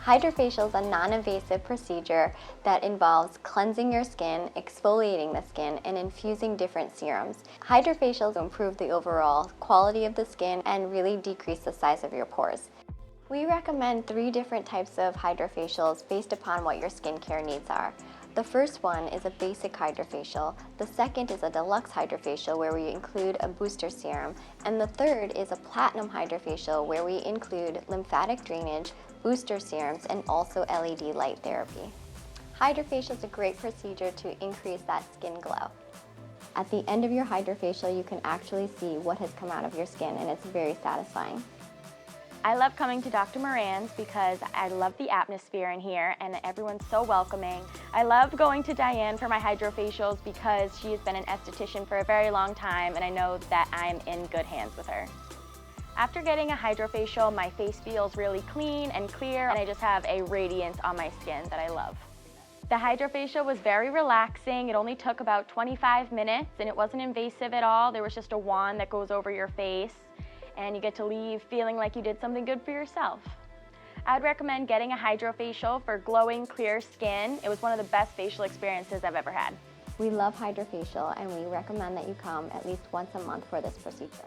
HydraFacial is a non-invasive procedure that involves cleansing your skin, exfoliating the skin, and infusing different serums. HydraFacials improve the overall quality of the skin and really decrease the size of your pores. We recommend 3 different types of HydraFacials based upon what your skincare needs are. The first one is a basic HydraFacial, the second is a deluxe HydraFacial where we include a booster serum, and the third is a platinum HydraFacial where we include lymphatic drainage, booster serums, and also LED light therapy. HydraFacial is a great procedure to increase that skin glow. At the end of your HydraFacial, you can actually see what has come out of your skin, and it's very satisfying. I love coming to Dr. Moran's because I love the atmosphere in here and everyone's so welcoming. I love going to Diane for my HydraFacials because she has been an esthetician for a very long time and I know that I'm in good hands with her. After getting a HydraFacial, my face feels really clean and clear and I just have a radiance on my skin that I love. The HydraFacial was very relaxing. It only took about 25 minutes and it wasn't invasive at all. There was just a wand that goes over your face and you get to leave feeling like you did something good for yourself. I'd recommend getting a HydraFacial for glowing, clear skin. It was one of the best facial experiences I've ever had. We love HydraFacial and we recommend that you come at least once a month for this procedure.